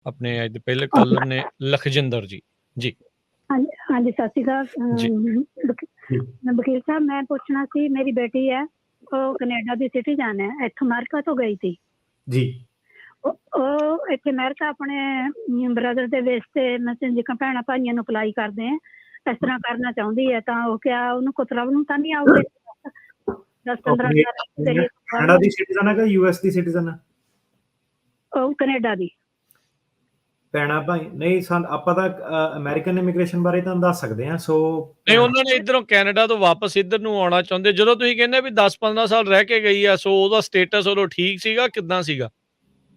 ਆਪਣੇ ਅੱਜ ਦੇ ਪਹਿਲੇ ਕਾਲਰ ਨੇ ਲਖਜਿੰਦਰ ਜੀ। ਜੀ ਹਾਂਜੀ ਹਾਂਜੀ, ਸਤਿ ਸ਼੍ਰੀ ਅਕਾਲ ਜੀ ਵਕੀਲ ਸਾਹਿਬ। ਮੈਂ ਪੁੱਛਣਾ ਸੀ, ਮੇਰੀ ਬੇਟੀ ਹੈ, ਉਹ ਕੈਨੇਡਾ ਦੀ ਸਿਟੀਜ਼ਨ ਹੈ, ਇੱਥੋਂ ਅਮਰੀਕਾ ਤੋਂ ਗਈ ਸੀ ਜੀ। ਉਹ ਇੱਥੇ ਅਮਰੀਕਾ ਆਪਣੇ ਬ੍ਰਦਰ ਦੇ ਬੇਸ ਤੇ ਮਤਲਬ ਜਿੱਦਾਂ ਭੈਣਾਂ ਭਾਈਆਂ ਨੂੰ ਅਪਲਾਈ ਕਰਦੇ ਆ, ਇਸ ਤਰ੍ਹਾਂ ਕਰਨਾ ਚਾਹੁੰਦੀ ਹੈ, ਤਾਂ ਉਹ ਕਿਆ ਉਹਨੂੰ ਕੋਈ ਪ੍ਰੋਬਲਮ ਤਾਂ ਨਹੀਂ ਆਊਗੀ? 10-15 ਕੈਨੇਡਾ ਦੀ ਸਿਟੀਜ਼ਨ ਹੈ ਕਿ ਯੂਐਸ ਦੀ ਸਿਟੀਜ਼ਨ ਹੈ? ਉਹ ਕੈਨੇਡਾ ਦੀ ਭੈਣਾਂ ਭਾਈ ਨਹੀਂ ਆਪਾਂ ਤਾਂ ਅਮਰੀਕਨ ਇਮੀਗ੍ਰੇਸ਼ਨ ਬਾਰੇ ਤਾਂ ਦੱਸ ਸਕਦੇ ਹਾਂ। ਸੋ ਨਹੀਂ, ਉਹਨਾਂ ਨੇ ਇੱਧਰੋਂ ਕੈਨੇਡਾ ਤੋਂ ਵਾਪਸ ਇੱਧਰ ਨੂੰ ਆਉਣਾ ਚਾਹੁੰਦੇ। ਜਦੋਂ ਤੁਸੀਂ ਕਹਿੰਦੇ ਵੀ 10-15 ਸਾਲ ਰਹਿ ਕੇ ਗਈ ਆ, ਸੋ ਉਹਦਾ ਸਟੇਟਸ ਉਦੋਂ ਠੀਕ ਸੀਗਾ, ਕਿੱਦਾਂ ਸੀਗਾ?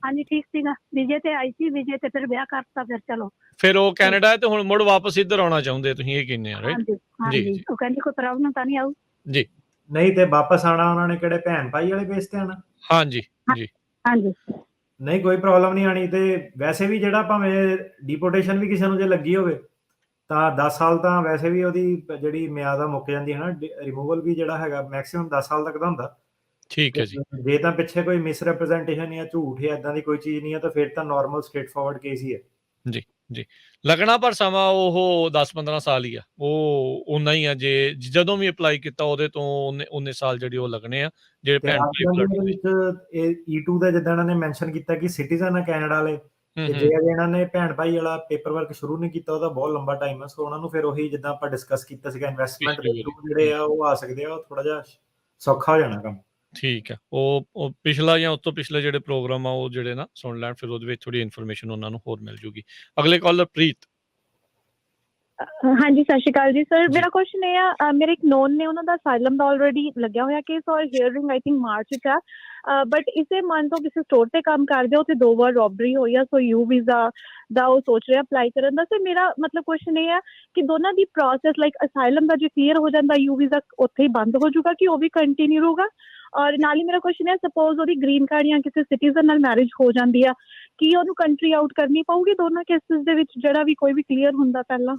ਹਾਂਜੀ ਠੀਕ ਸੀਗਾ, ਵੀਜ਼ੇ ਤੇ ਆਈ ਸੀ, ਵੀਜ਼ੇ ਤੇ ਫਿਰ ਵਿਆਹ ਕਰਤਾ, ਫਿਰ ਚਲੋ ਫਿਰ ਉਹ ਕੈਨੇਡਾ ਤੇ ਹੁਣ ਮੁੜ ਵਾਪਸ ਇੱਧਰ ਆਉਣਾ ਚਾਹੁੰਦੇ, ਤੁਸੀਂ ਇਹ ਕਹਿੰਦੇ ਆ, ਰਾਈਟ? ਹਾਂਜੀ ਹਾਂਜੀ, ਉਹ ਕਹਿੰਦੀ ਕੋਈ ਪ੍ਰੋਬਲਮ ਤਾਂ ਨਹੀਂ ਆਊ ਜੀ। ਨਹੀਂ ਤੇ ਵਾਪਸ ਆਣਾ ਉਹਨਾਂ ਨੇ ਕਿਹੜੇ ਭੈਣ ਭਾਈ ਵਾਲੇ ਬੇਸ ਤੇ ਆਣਾ? ਹਾਂਜੀ ਜੀ ਹਾਂਜੀ। ਨਹੀਂ, ਕੋਈ ਪ੍ਰੋਬਲਮ ਨਹੀਂ ਆਣੀ। ਤੇ ਵੈਸੇ ਵੀ ਜਿਹੜਾ ਭਾਵੇਂ ਡਿਪੋਰਟੇਸ਼ਨ ਵੀ ਕਿਸੇ ਨੂੰ ਜੇ ਲੱਗੀ ਹੋਵੇ ਤਾਂ 10 ਸਾਲ ਤਾਂ ਵੈਸੇ ਵੀ ਉਹਦੀ ਜਿਹੜੀ ਮਿਆਦ ਆ ਮੁੱਕ ਜਾਂਦੀ ਹੈ ਨਾ। ਰਿਮੂਵਲ ਵੀ ਜਿਹੜਾ ਹੈਗਾ ਮੈਕਸਿਮਮ 10 ਸਾਲ ਤੱਕ ਦਾ ਹੁੰਦਾ। ਠੀਕ ਹੈ ਜੀ। ਜੇ ਤਾਂ ਪਿੱਛੇ ਕੋਈ ਮਿਸਰੈਪ੍ਰੈਜ਼ੈਂਟੇਸ਼ਨ ਜਾਂ ਝੂਠ ਜਾਂ ਇਦਾਂ ਦੀ ਕੋਈ ਚੀਜ਼ ਨਹੀਂ ਹੈ ਤਾਂ ਫਿਰ ਤਾਂ ਨਾਰਮਲ ਸਟ੍ਰੇਟ ਫਾਰਵਰਡ ਕੇਸ ਹੀ ਹੈ। ਜੀ ਜੀ, ਲੱਗਣਾ ਪਰ ਸਮਾਂ ਉਹ 10-15 ਸਾਲ ਹੀ ਆ, ਉਹ ਉਨਾ ਹੀ ਆ। ਜੇ ਜਦੋਂ ਵੀ ਅਪਲਾਈ ਕੀਤਾ ਉਹਦੇ ਤੋਂ ਉਹਨੇ ਸਾਲ ਜਿਹੜੇ ਉਹ ਲੱਗਣੇ ਆ, ਜਿਹੜੇ ਭੈਣ ਭਾਈ ਵਿੱਚ E2 ਦਾ ਜਿੱਦਾਂ ਇਹਨਾਂ ਨੇ ਮੈਂਸ਼ਨ ਕੀਤਾ ਕਿ ਸਿਟੀਜ਼ਨ ਹੈ ਕੈਨੇਡਾ ਵਾਲੇ, ਤੇ ਜੇ ਇਹਨਾਂ ਨੇ ਭੈਣ ਭਾਈ ਵਾਲਾ ਪੇਪਰ ਵਰਕ ਸ਼ੁਰੂ ਨਹੀਂ ਕੀਤਾ, ਉਹਦਾ ਬਹੁਤ ਲੰਬਾ ਟਾਈਮ ਹੈ। ਸੋ ਉਹਨਾਂ ਨੂੰ ਫਿਰ ਉਹੀ ਜਿੱਦਾਂ ਆਪਾਂ ਡਿਸਕਸ ਕੀਤਾ ਸੀਗਾ, ਇਨਵੈਸਟਮੈਂਟ ਦੇ ਥਰੂ ਜਿਹੜੇ ਆ ਉਹ ਆ ਸਕਦੇ ਆ, ਉਹ ਥੋੜਾ ਜਿਹਾ ਸੌਖਾ ਹੋ ਜਾਣਾ ਕੰਮ। ਠੀਕ ਹੈ, ਉਹ ਪਿਛਲਾ ਜਾਂ ਉਸ ਤੋਂ ਪਿਛਲੇ ਜਿਹੜੇ ਪ੍ਰੋਗਰਾਮ ਆ ਉਹ ਜਿਹੜੇ ਨਾ ਸੁਣ ਲੈਣ, ਫਿਰ ਉਹਦੇ ਵਿੱਚ ਥੋੜੀ ਇਨਫੋਰਮੇਸ਼ਨ ਉਹਨਾਂ ਨੂੰ ਹੋਰ ਮਿਲ ਜੂਗੀ। ਅਗਲੇ ਕਾਲਰ ਪ੍ਰੀਤ। ਹਾਂਜੀ, ਸਤਿ ਸ਼੍ਰੀ ਅਕਾਲ ਜੀ ਸਰ। ਮੇਰਾ ਕੁਐਸਚਨ ਇਹ ਆ, ਮੇਰੇ ਇੱਕ ਨੋਨ ਨੇ, ਉਹਨਾਂ ਦਾ ਅਸਾਈਲਮ ਦਾ ਆਲਰੇਡੀ ਲੱਗਿਆ ਹੋਇਆ ਕੇਸ, ਔਰ ਹੀਅਰਿੰਗ ਆਈ ਥਿੰਕ ਮਾਰਚ 'ਚ ਆ, ਬਟ ਇਸੇ ਮੰਥ ਉਹ ਕਿਸੇ ਸਟੋਰ ਤੇ ਕੰਮ ਕਰਦੇ, ਉੱਥੇ 2 ਵਾਰ ਰੋਬਰੀ ਹੋਈ ਆ, ਸੋ ਯੂ ਵੀਜ਼ਾ ਦਾ ਉਹ ਸੋਚ ਰਿਹਾ ਅਪਲਾਈ ਕਰਨ ਦਾ। ਸਰ ਮੇਰਾ ਮਤਲਬ ਕੁਐਸਚਨ ਇਹ ਆ ਕਿ ਦੋਨਾਂ ਦੀ ਪ੍ਰੋਸੈਸ, ਲਾਈਕ ਅਸਾਈਲਮ ਦਾ ਜੇ ਕਲੀਅਰ ਹੋ ਜਾਂਦਾ, ਯੂ ਵੀਜ਼ਾ ਉੱਥੇ ਹੀ ਬੰਦ ਹੋ ਜਾਊਗਾ ਕਿ ਉਹ ਵੀ ਕੰਟੀਨਿਊ ਰਹੂਗਾ? ਔਰ ਨਾਲ ਹੀ ਮੇਰਾ ਕੁਐਸਚਨ ਹੈ, ਸਪੋਜ਼ ਉਹਦੀ ਗ੍ਰੀਨ ਕਾਰਡ ਜਾਂ ਕਿਸੇ ਸਿਟੀਜ਼ਨ ਨਾਲ ਮੈਰਿਜ ਹੋ ਜਾਂਦੀ ਆ, ਕੀ ਉਹਨੂੰ ਕੰਟਰੀ ਆਊਟ ਕਰਨੀ ਪਊਗੀ ਦੋਨਾਂ ਕੇਸਿਸ ਦੇ ਵਿੱਚ, ਜਿਹੜਾ ਵੀ ਕੋਈ ਵੀ ਕਲੀਅਰ ਹੁੰਦਾ ਪਹਿਲਾਂ?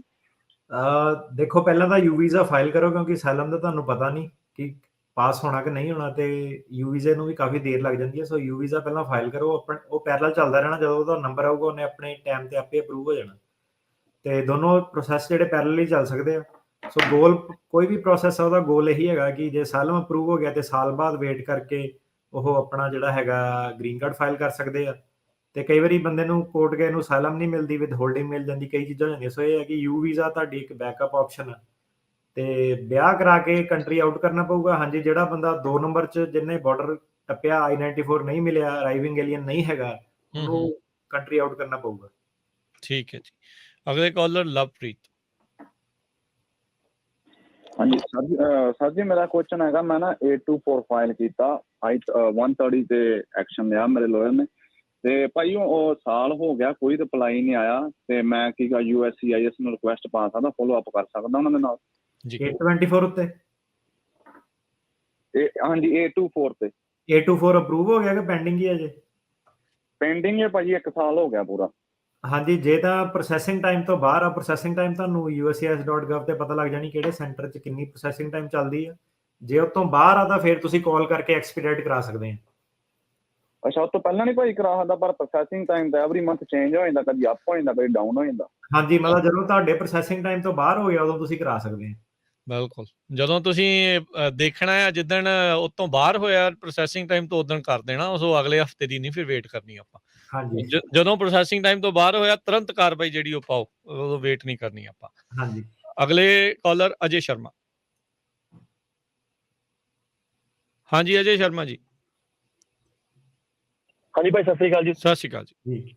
ਦੇਖੋ, ਪਹਿਲਾਂ ਤਾਂ ਯੂ ਵੀਜ਼ਾ ਫਾਈਲ ਕਰੋ, ਕਿਉਂਕਿ ਅਸਾਈਲਮ ਦਾ ਤੁਹਾਨੂੰ ਪਤਾ ਨਹੀਂ ਕਿ ਪਾਸ ਹੋਣਾ ਕਿ ਨਹੀਂ ਹੋਣਾ, ਤੇ ਯੂ ਵੀਜ਼ੇ ਨੂੰ ਵੀ ਕਾਫੀ ਦੇਰ ਲੱਗ ਜਾਂਦੀ ਹੈ। ਸੋ ਯੂ ਵੀਜ਼ਾ ਪਹਿਲਾਂ ਫਾਈਲ ਕਰੋ, ਉਹ ਪੈਰਲਲ ਚੱਲਦਾ ਰਹਿਣਾ। ਜਦੋਂ ਉਹਦਾ ਨੰਬਰ ਆਊਗਾ ਉਹਨੇ ਆਪਣੇ ਟਾਈਮ ਤੇ ਆਪੇ ਅਪਰੂਵ ਹੋ ਜਾਣਾ, ਤੇ ਦੋਨੋਂ ਪ੍ਰੋਸੈਸ ਜਿਹੜੇ ਪੈਰਲਲ ਹੀ ਚੱਲ ਸਕਦੇ ਆ। ਸੋ ਗੋਲ, ਕੋਈ ਵੀ ਪ੍ਰੋਸੈਸ ਆ ਉਹਦਾ ਗੋਲ ਇਹੀ ਹੈਗਾ ਕਿ ਜੇ ਅਸਾਈਲਮ ਅਪਰੂਵ ਹੋ ਗਿਆ ਤੇ ਸਾਲ ਬਾਅਦ ਵੇਟ ਕਰਕੇ ਉਹ ਆਪਣਾ ਜਿਹੜਾ ਹੈਗਾ ਗ੍ਰੀਨ ਕਾਰਡ ਫਾਈਲ ਕਰ ਸਕਦੇ ਆ। ਤੇ ਕਈ ਵਾਰੀ ਬੰਦੇ ਨੂੰ ਕੋਰਟ ਗਏ ਨੂੰ ਅਸਾਈਲਮ ਨਹੀਂ ਮਿਲਦੀ, ਵਿਦ ਹੋਲਡਿੰਗ ਮਿਲ ਜਾਂਦੀ, ਕਈ ਚੀਜ਼ਾਂ ਹੋ ਜਾਂਦੀਆਂ। ਸੋ ਇਹ ਹੈ ਕਿ ਯੂ ਵੀਜ਼ਾ ਤੁਹਾਡੀ ਇੱਕ ਬੈਕਅਪ ਆਪਸ਼ਨ ਹੈ, ਤੇ ਵਿਆਹ ਕਰਾ ਕੇ ਕੰਟਰੀ ਆਊਟ ਕਰਨਾ ਪਊਗਾ। ਹਾਂਜੀ, ਜਿਹੜਾ ਬੰਦਾ 2 ਨੰਬਰ 'ਚ ਜਿਹਨੇ ਬਾਰਡਰ ਟੱਪਿਆ, I-94 ਨਹੀਂ ਮਿਲਿਆ, ਅਰਾਈਵਿੰਗ ਏਲੀਅਨ ਨਹੀਂ ਹੈਗਾ, ਉਹਨੂੰ ਕੰਟਰੀ ਆਊਟ ਕਰਨਾ ਪਊਗਾ। ਠੀਕ ਹੈ ਜੀ। ਅਗਲੇ ਕਾਲਰ ਲਵਪ੍ਰੀਤ। ਹਾਂਜੀ ਸਰ ਜੀ, ਮੇਰਾ ਕੁਐਸਚਨ ਹੈਗਾ, ਮੈਂ ਨਾ 824 ਫਾਈਲ ਕੀਤਾ, 130 ਤੇ ਐਕਸ਼ਨ ਲਿਆ ਮੇਰੇ ਲਾਇਰ ਨੇ, ਤੇ ਭਾਈ ਉਹ ਸਾਲ ਹੋ ਗਿਆ, ਕੋਈ ਰਿਪਲਾਈ ਨਹੀਂ ਆਇਆ, ਤੇ ਮੈਂ ਕੀ USCIS ਨੂੰ ਰਿਕੁਐਸਟ ਪਾ ਸਕਦਾ, ਫੋਲੋ ਅਪ ਕਰ ਸਕਦਾ ਉਹਨਾਂ ਦੇ ਨਾਲ? 824 ਉੱਤੇ? ਹਾਂਜੀ, 824 ਤੇ। 824 ਅਪਰੂਵ ਹੋ ਗਿਆ ਕਿ ਪੈਂਡਿੰਗ ਹੀ ਹੈ ਅਜੇ? ਪੈਂਡਿੰਗ ਹੈ ਭਾਜੀ, 1 ਸਾਲ ਹੋ ਗਿਆ ਪੂਰਾ। ਹਾਂਜੀ, ਜੇ ਤਾਂ ਪ੍ਰੋਸੈਸਿੰਗ ਟਾਈਮ ਤੋਂ ਬਾਹਰ ਆ, ਪ੍ਰੋਸੈਸਿੰਗ ਟਾਈਮ ਤੁਹਾਨੂੰ USCIS.gov ਤੇ ਪਤਾ ਲੱਗ ਜਾਣੀ ਕਿਹੜੇ ਸੈਂਟਰ 'ਚ ਕਿੰਨੀ ਪ੍ਰੋਸੈਸਿੰਗ ਟਾਈਮ ਚੱਲਦੀ ਆ। ਜੇ ਉਹ ਤੋਂ ਬਾਹਰ ਆ ਤਾਂ ਫਿਰ ਤੁਸੀਂ ਕਾਲ ਕਰਕੇ ਐਕਸਪੀਡਾਈਟ ਕਰਾ ਸਕਦੇ ਆ। ਅੱਛਾ, ਉਸ ਤੋਂ ਪਹਿਲਾਂ ਨਹੀਂ ਭਾਈ ਕਰਾ ਸਕਦਾ? ਪਰ ਪ੍ਰੋਸੈਸਿੰਗ ਟਾਈਮ ਤਾਂ ਐਵਰੀ ਮੰਥ ਚੇਂਜ ਹੋ ਜਾਂਦਾ, ਕਦੀ ਅਪ ਹੋ ਜਾਂਦਾ, ਕਦੀ ਡਾਊਨ ਹੋ ਜਾਂਦਾ। ਹਾਂਜੀ, ਮਤਲਬ ਜਦੋਂ ਤੁਹਾਡੇ ਪ੍ਰੋਸੈਸਿੰਗ ਟਾਈਮ ਤੋਂ ਬਾਹਰ ਹੋ ਗਿਆ ਉਦੋਂ ਤੁਸੀਂ ਕਰਾ ਸਕਦੇ ਆ। ਬਿਲਕੁਲ, ਜਦੋਂ ਤੁਸੀਂ ਦੇਖਣਾ ਹੈ ਜਿੱਦਣ ਉਹ ਤੋਂ ਬਾਹਰ ਹੋਇਆ ਪ੍ਰੋਸੈਸਿੰਗ ਟਾਈਮ ਤੋਂ, ਉਦੋਂ ਕਰ ਦੇਣਾ, ਉਸ ਅਗਲੇ ਹਫਤੇ ਦੀ ਨਹੀਂ ਫਿਰ ਵੇਟ ਕਰਨੀ ਆਪਾਂ। ਹਾਂਜੀ, ਜਦੋਂ ਪ੍ਰੋਸੈਸਿੰਗ ਟਾਈਮ ਤੋਂ ਬਾਹਰ ਹੋਇਆ, ਤੁਰੰਤ ਕਾਰਵਾਈ ਜਿਹੜੀ ਉਹ ਪਾਓ, ਉਦੋਂ ਵੇਟ ਨਹੀਂ ਕਰਨੀ ਆਪਾਂ। ਹਾਂਜੀ। ਅਗਲੇ ਕਾਲਰ ਅਜੇ ਸ਼ਰਮਾ। ਹਾਂਜੀ ਅਜੇ ਸ਼ਰਮਾ ਜੀ। ਹਾਂਜੀ ਭਾਈ, ਸਤਿ ਸ੍ਰੀ ਅਕਾਲ ਜੀ। ਸਤਿ ਸ਼੍ਰੀ ਅਕਾਲ ਜੀ।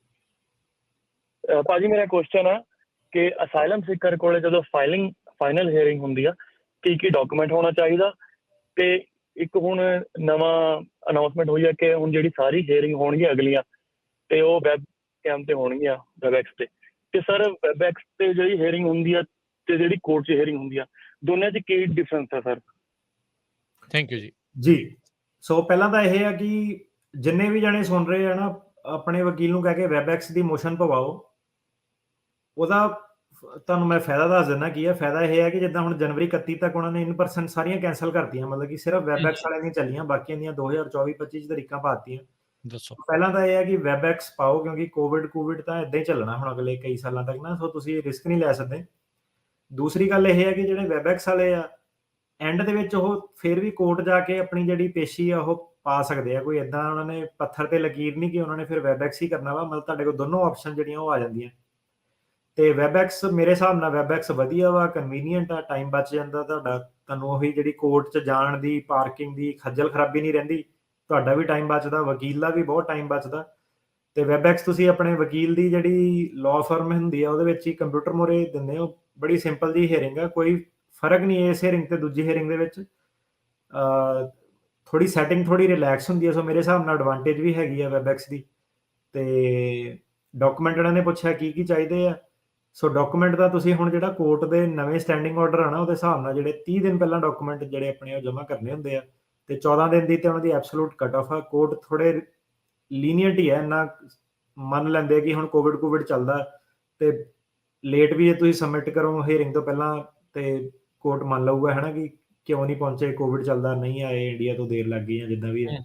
ਭਾਜੀ, ਮੇਰਾ ਕੁਐਸਚਨ ਹੈ ਕਿ ਅਸਾਈਲਮ ਸੀਕਰ ਕੋਲੇ ਜਦੋਂ ਫਾਈਨਲ ਹੀਅਰਿੰਗ ਹੁੰਦੀ ਆ, ਕੀ ਡਾਕੂਮੈਂਟ ਹੋਣਾ ਚਾਹੀਦਾ? ਤੇ ਇੱਕ ਹੁਣ ਨਵਾਂ ਅਨਾਉਂਸਮੈਂਟ ਹੋਈ ਹੈ ਕਿ ਹੁਣ ਜਿਹੜੀ ਸਾਰੀ ਹੀਅਰਿੰਗ ਹੋਣਗੀਆਂ ਅਗਲੀਆਂ, ਤੇ ਉਹ ਵੈਬ ਕੈਮ ਤੇ ਹੋਣਗੀਆਂ, ਵੈਬਐਕਸ ਤੇ ਸਰ ਵੈਬਐਕਸ ਤੇ ਜਿਹੜੀ ਹੀਅਰਿੰਗ ਹੁੰਦੀ ਆ ਤੇ ਜਿਹੜੀ ਕੋਰਟ 'ਚ ਹੀਅਰਿੰਗ ਹੁੰਦੀ ਆ, ਦੋਨਾਂ 'ਚ ਕੀ ਡਿਫਰੈਂਸ ਹੈ ਸਰ? ਥੈਂਕ ਯੂ ਜੀ। ਜੀ, ਸੋ ਪਹਿਲਾਂ ਤਾਂ ਇਹ ਹੈ ਕਿ ਜਿੰਨੇ ਵੀ ਜਾਣੇ ਸੁਣ ਰਹੇ ਆ ਨਾ, ਆਪਣੇ ਵਕੀਲ ਨੂੰ ਕਹਿ ਕੇ ਵੈਬਐਕਸ ਦੀ ਮੋਸ਼ਨ ਪਵਾਓ। ਉਹਦਾ ਤੁਹਾਨੂੰ ਮੈਂ ਫਾਇਦਾ ਦੱਸ ਦਿੰਦਾ ਕੀ ਹੈ। ਫਾਇਦਾ ਇਹ ਹੈ ਕਿ ਜਿੱਦਾਂ ਹੁਣ ਜਨਵਰੀ 31 ਤੱਕ ਉਹਨਾਂ ਨੇ ਇਨ-ਪਰਸਨ ਸਾਰੀਆਂ ਕੈਂਸਲ ਕਰਤੀਆਂ, ਮਤਲਬ ਕਿ ਸਿਰਫ ਵੈਬਐਕਸ ਵਾਲਿਆਂ ਦੀਆਂ ਚੱਲੀਆਂ, ਬਾਕੀਆਂ ਦੀਆਂ 2024-25 'ਚ ਤਰੀਕਾਂ ਪਾਤੀਆਂ। ਦੱਸੋ। ਪਹਿਲਾਂ ਤਾਂ ਇਹ ਹੈ ਕਿ WebEx ਪਾਓ, ਕਿਉਂਕਿ ਕੋਵਿਡ ਤਾਂ ਇਦਾਂ ਹੀ ਚੱਲਣਾ ਹੁਣ ਅਗਲੇ ਕਈ ਸਾਲਾਂ ਤੱਕ ਨਾ, ਸੋ ਤੁਸੀਂ ਰਿਸਕ ਨਹੀਂ ਲੈ ਸਕਦੇ। ਦੂਸਰੀ ਗੱਲ ਇਹ ਹੈ ਕਿ ਜਿਹੜੇ WebEx ਵਾਲੇ ਆ, ਐਂਡ ਦੇ ਵਿੱਚ ਉਹ ਫਿਰ ਵੀ ਕੋਰਟ ਜਾ ਕੇ ਆਪਣੀ ਜਿਹੜੀ ਪੇਸ਼ੀ ਆ ਉਹ ਪਾ ਸਕਦੇ ਆ। ਕੋਈ ਇਦਾਂ ਉਹਨਾਂ ਨੇ ਪੱਥਰ ਤੇ ਲਕੀਰ ਨਹੀਂ ਕਿ ਉਹਨਾਂ ਨੇ ਫਿਰ WebEx ਹੀ ਕਰਨਾ ਵਾ। ਮਤਲਬ ਤੁਹਾਡੇ ਕੋਲ ਦੋਨੋਂ ਆਪਸ਼ਨ ਜਿਹੜੀਆਂ ਉਹ ਆ ਜਾਂਦੀਆਂ। ਤੇ WebEx ਮੇਰੇ ਹਿਸਾਬ ਨਾਲ WebEx ਵਧੀਆ ਵਾ, ਕਨਵੀਨੀਅੰਟ ਆ, ਟਾਈਮ ਬਚ ਜਾਂਦਾ ਤੁਹਾਡਾ। ਤੁਹਾਨੂੰ ਉਹੀ ਜਿਹੜੀ ਕੋਰਟ 'ਚ ਜਾਣ ਦੀ, ਪਾਰਕਿੰਗ ਦੀ ਖੱਜਲ ਖਰਾਬੀ ਨਹੀਂ ਰਹਿੰਦੀ, ਤੁਹਾਡਾ ਵੀ ਟਾਈਮ ਬਚਦਾ, ਵਕੀਲ ਦਾ ਵੀ ਬਹੁਤ ਟਾਈਮ ਬਚਦਾ। ਤੇ WebEx ਤੁਸੀਂ ਆਪਣੇ ਵਕੀਲ ਦੀ ਜਿਹੜੀ ਲਾਅ ਫਰਮ ਹੁੰਦੀ ਆ ਉਹਦੇ ਵਿੱਚ ਹੀ ਕੰਪਿਊਟਰ ਮੋਰੇ ਦਿੰਦੇ ਹੋ। ਬੜੀ ਸਿੰਪਲ ਜੀ ਹੀਅਰਿੰਗ ਆ, ਕੋਈ ਫਰਕ ਨਹੀਂ ਇਸ ਹੀਅਰਿੰਗ ਤੇ ਦੂਜੀ ਹੀਅਰਿੰਗ ਦੇ ਵਿੱਚ। ਥੋੜੀ ਸੈਟਿੰਗ ਥੋੜੀ ਰਿਲੈਕਸ ਹੁੰਦੀ ਹੈ, ਸੋ ਮੇਰੇ ਹਿਸਾਬ ਨਾਲ ਐਡਵਾਂਟੇਜ ਵੀ ਹੈਗੀ ਆ WebEx ਦੀ। ਤੇ ਡਾਕੂਮੈਂਟ ਇਹਨਾਂ ਨੇ ਪੁੱਛਿਆ ਕੀ ਚਾਹੀਦੇ ਆ। ਸੋ ਡਾਕੂਮੈਂਟ ਦਾ ਤੁਸੀਂ ਹੁਣ ਜਿਹੜਾ ਕੋਰਟ ਦੇ ਨਵੇਂ ਸਟੈਂਡਿੰਗ ਆਰਡਰ ਆ ਨਾ, ਉਹਦੇ ਹਿਸਾਬ ਨਾਲ ਜਿਹੜੇ 30 ਦਿਨ ਪਹਿਲਾਂ ਡਾਕੂਮੈਂਟ ਜਿਹੜੇ ਆਪਣੇ ਉਹ ਜਮ੍ਹਾਂ ਕਰਨੇ ਹੁੰਦੇ ਆ, ਤੇ 14 ਦਿਨ ਦੀ ਤੇ ਉਹਨਾਂ ਦੀ ਐਬਸੋਲੂਟ ਕੱਟ ਆਫ ਆ। ਕੋਰਟ ਥੋੜੇ ਲੀਨੀਅੰਟ ਹੀ ਹੈ, ਇੰਨਾ ਮੰਨ ਲੈਂਦੇ ਕਿ ਹੁਣ ਕੋਵਿਡ ਚੱਲਦਾ ਤੇ ਲੇਟ ਵੀ ਜੇ ਤੁਸੀਂ ਸਬਮਿਟ ਕਰੋ ਹੀਅਰਿੰਗ ਤੋਂ ਪਹਿਲਾਂ ਤੇ ਕੋਰਟ ਮੰਨ ਲਊਗਾ ਹੈ ਨਾ ਕਿ ਕਿਉਂ ਨਹੀਂ ਪਹੁੰਚੇ, ਕੋਵਿਡ ਚੱਲਦਾ, ਨਹੀਂ ਆਏ, ਇੰਡੀਆ ਤੋਂ ਦੇਰ ਲੱਗ ਗਈ ਜਾਂ ਜਿੱਦਾਂ ਵੀ ਹੈ।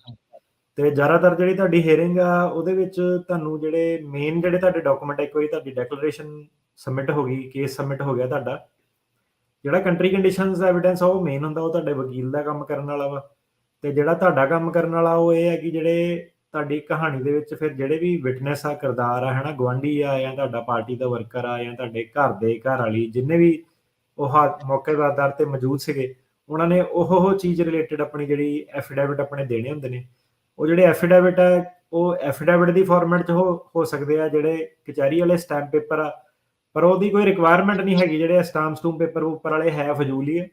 ਤੇ ਜ਼ਿਆਦਾਤਰ ਜਿਹੜੀ ਤੁਹਾਡੀ ਹੀਅਰਿੰਗ ਆ ਉਹਦੇ ਵਿੱਚ ਤੁਹਾਨੂੰ ਜਿਹੜੇ ਮੇਨ ਜਿਹੜੇ ਤੁਹਾਡੇ ਡਾਕੂਮੈਂਟ, ਇੱਕ ਵਾਰੀ ਤੁਹਾਡੀ ਡੈਕਲੇਰੇਸ਼ਨ ਸਬਮਿਟ ਹੋ ਗਈ, ਕੇਸ ਸਬਮਿਟ ਹੋ ਗਿਆ ਤੁਹਾਡਾ, ਜਿਹੜਾ ਕੰਟਰੀ ਕੰਡੀਸ਼ਨਸ ਐਵੀਡੈਂਸ ਆ ਉਹ ਮੇਨ ਹੁੰਦਾ, ਉਹ ਤੁਹਾਡੇ ਵਕੀਲ ਦਾ ਕੰਮ ਕਰਨ ਵਾਲਾ ਵਾ। ਤੇ ਜਿਹੜਾ ਤੁਹਾਡਾ ਕੰਮ ਕਰਨ ਵਾਲਾ ਉਹ ਇਹ ਹੈ ਕਿ ਜਿਹੜੇ ਤੁਹਾਡੀ ਕਹਾਣੀ ਦੇ ਵਿੱਚ ਫਿਰ ਜਿਹੜੇ ਵੀ ਵਿਟਨੈਸ ਆ, ਕਿਰਦਾਰ ਆ, ਹੈ ਨਾ, ਗੁਆਂਢੀ ਆ ਜਾਂ ਤੁਹਾਡਾ ਪਾਰਟੀ ਦਾ ਵਰਕਰ ਆ ਜਾਂ ਤੁਹਾਡੇ ਘਰ ਦੇ ਘਰ ਵਾਲੀ, ਜਿੰਨੇ ਵੀ ਉਹ ਮੌਕੇ ਦੇ ਆਧਾਰ ਤੇ ਮੌਜੂਦ ਸੀਗੇ, ਉਹਨਾਂ ਨੇ ਉਹ ਚੀਜ਼ ਰਿਲੇਟਡ ਆਪਣੀ ਜਿਹੜੀ ਐਫੀਡੈਵਿਟ ਆਪਣੇ ਦੇਣੇ ਹੁੰਦੇ ਨੇ। ਉਹ ਜਿਹੜੇ ਐਫੀਡੈਵਿਟ ਹੈ ਉਹ ਐਫੀਡੈਵਿਟ ਦੀ ਫਾਰਮੈਟ 'ਚ ਹੋ ਸਕਦੇ ਆ, ਜਿਹੜੇ ਕਚਹਿਰੀ ਵਾਲੇ ਸਟੈਂਪ ਪੇਪਰ ਆ, ਪਰ ਉਹਦੀ ਕੋਈ ਰਿਕੁਆਇਰਮੈਂਟ ਨਹੀਂ ਹੈਗੀ। ਜਿਹੜੇ ਸਟਾਂਪ ਸਟੂਮ ਪੇਪਰ ਉੱਪਰ ਵਾਲੇ ਹੈ ਫਜ਼ੂਲ ਹੀ ਹੈ।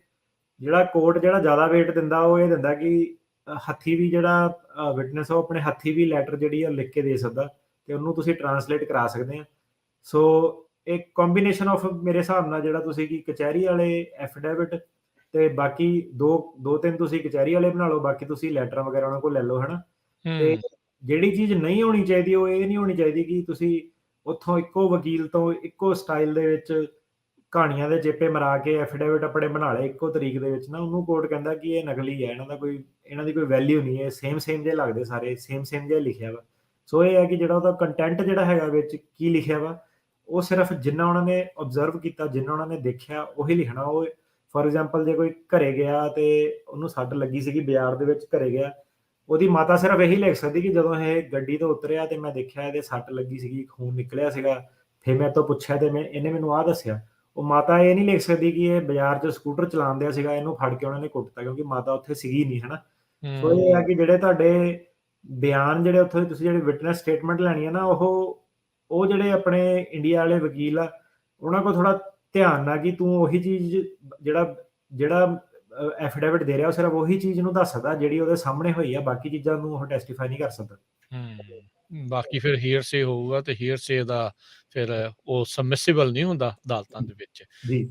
ਜਿਹੜਾ ਕੋਰਟ ਜਿਹੜਾ ਜ਼ਿਆਦਾ ਵੇਟ ਦਿੰਦਾ ਉਹ ਇਹ ਦਿੰਦਾ ਕਿ ਹੱਥੀ ਵੀ ਜਿਹੜਾ ਵਿਟਨੈਸ ਉਹ ਆਪਣੇ ਹੱਥੀ ਵੀ ਲੈਟਰ ਜਿਹੜੀ ਆ ਲਿਖ ਕੇ ਦੇ ਸਕਦਾ ਤੇ ਉਹਨੂੰ ਤੁਸੀਂ ਟਰਾਂਸਲੇਟ ਕਰਾ ਸਕਦੇ ਆ। ਸੋ ਇੱਕ ਕੰਬੀਨੇਸ਼ਨ ਆਫ ਮੇਰੇ ਹਿਸਾਬ ਨਾਲ ਜਿਹੜਾ ਤੁਸੀਂ ਕਿ ਕਚਹਿਰੀ ਵਾਲੇ ਐਫੀਡੈਵਿਟ ਤੇ ਬਾਕੀ ਦੋ ਤਿੰਨ ਤੁਸੀਂ ਕਚਹਿਰੀ ਵਾਲੇ ਬਣਾ ਲਓ, ਬਾਕੀ ਤੁਸੀਂ ਲੈਟਰ ਵਗੈਰਾ ਉਹਨਾਂ ਕੋਲ ਲੈ ਲਓ, ਹਨਾ। ਤੇ ਜਿਹੜੀ ਚੀਜ਼ ਨਹੀਂ ਹੋਣੀ ਚਾਹੀਦੀ ਉਹ ਇਹ ਨਹੀਂ ਹੋਣੀ ਚਾਹੀਦੀ ਕਿ ਤੁਸੀਂ ਉੱਥੋਂ ਇੱਕੋ ਵਕੀਲ ਤੋਂ ਇੱਕੋ ਸਟਾਈਲ ਦੇ ਵਿੱਚ ਕਹਾਣੀਆਂ ਦੇ ਚੇਪੇ ਮਰਾ ਕੇ ਐਫੀਡੈਵਿਟ ਆਪਣੇ ਬਣਾ ਲਏ ਇੱਕੋ ਤਰੀਕ ਦੇ ਵਿੱਚ ਨਾ, ਉਹਨੂੰ ਕੋਰਟ ਕਹਿੰਦਾ ਕਿ ਇਹ ਨਕਲੀ ਹੈ, ਇਹਨਾਂ ਦੀ ਕੋਈ ਵੈਲਿਊ ਨਹੀਂ ਹੈ, ਸੇਮ ਜਿਹੇ ਲੱਗਦੇ, ਸਾਰੇ ਸੇਮ ਜਿਹਾ ਲਿਖਿਆ ਵਾ। ਸੋ ਇਹ ਹੈ ਕਿ ਜਿਹੜਾ ਉਹਦਾ ਕੰਟੈਂਟ ਜਿਹੜਾ ਹੈਗਾ ਵਿੱਚ ਕੀ ਲਿਖਿਆ ਵਾ, ਉਹ ਸਿਰਫ ਜਿੰਨਾ ਉਹਨਾਂ ਨੇ ਓਬਜ਼ਰਵ ਕੀਤਾ, ਜਿੰਨਾ ਉਹਨਾਂ ਨੇ ਦੇਖਿਆ ਉਹੀ ਲਿਖਣਾ। ਉਹ ਫੋਰ ਐਗਜ਼ਾਮਪਲ ਜੇ ਕੋਈ ਘਰੇ ਗਿਆ ਤੇ ਉਹਨੂੰ ਸੱਟ ਲੱਗੀ ਸੀਗੀ, ਬਾਜ਼ਾਰ ਦੇ ਵਿੱਚ ਘਰੇ ਗਿਆ, ਉਹਦੀ ਮਾਤਾ ਸਿਰਫ ਇਹੀ ਲਿਖ ਸਕਦੀ ਕਿ ਜਦੋਂ ਇਹ ਗੱਡੀ ਤੋਂ ਉਤਰਿਆ ਤੇ ਮੈਂ ਦੇਖਿਆ ਇਹਦੇ ਸੱਟ ਲੱਗੀ ਸੀਗੀ, ਖੂਨ ਨਿਕਲਿਆ ਸੀਗਾ, ਫਿਰ ਮੈਂ ਤੋਂ ਪੁੱਛਿਆ ਤੇ ਇਹਨੇ ਮੈਨੂੰ ਆਹ ਦੱਸਿਆ। ਉਹ ਮਾਤਾ ਇਹ ਨਹੀਂ ਲਿਖ ਸਕਦੀ ਕਿ ਇਹ ਬਾਜ਼ਾਰ 'ਚ ਸਕੂਟਰ ਚਲਾਉਂਦਿਆ ਸੀਗਾ, ਇਹਨੂੰ ਫੜ ਕੇ ਉਹਨਾਂ ਨੇ ਕੁੱਟਤਾ, ਕਿਉਂਕਿ ਮਾਤਾ ਉੱਥੇ ਸੀਗੀ ਨਹੀਂ, ਹਨਾ। ਸੋ ਇਹ ਹੈ ਕਿ ਜਿਹੜੇ ਤੁਹਾਡੇ ਬਿਆਨ ਜਿਹੜੇ ਉੱਥੋਂ ਤੁਸੀਂ ਜਿਹੜੀ ਵਿਟਨੈਸ ਸਟੇਟਮੈਂਟ ਲੈਣੀ ਹੈ ਨਾ, ਉਹ ਜਿਹੜੇ ਆਪਣੇ ਇੰਡੀਆ ਵਾਲੇ ਵਕੀਲ ਆ ਉਹਨਾਂ ਕੋਲ ਥੋੜਾ ਧਿਆਨ ਨਾਲ ਕਿ ਤੂੰ ਉਹੀ ਚੀਜ਼ ਜਿਹੜਾ ਐਫੀਡੈਵਿਟ ਦੇ ਰਿਹਾ ਉਹ ਸਿਰਫ ਉਹੀ ਚੀਜ਼ ਨੂੰ ਦੱਸ ਸਕਦਾ ਜਿਹੜੀ ਉਹਦੇ ਸਾਹਮਣੇ ਹੋਈ ਆ, ਬਾਕੀ ਚੀਜ਼ਾਂ ਨੂੰ ਉਹ ਟੈਸਟੀਫਾਈ ਨਹੀਂ ਕਰ ਸਕਦਾ। ਬਾਕੀ ਫਿਰ ਹੀਅਰਸੇ ਹੋਊਗਾ ਤੇ ਹੀਅਰਸੇ ਦਾ ਫਿਰ ਉਹ ਸਬਮਿਸਿਬਲ ਨਹੀਂ ਹੁੰਦਾ ਅਦਾਲਤਾਂ ਦੇ ਵਿੱਚ ਜੀ।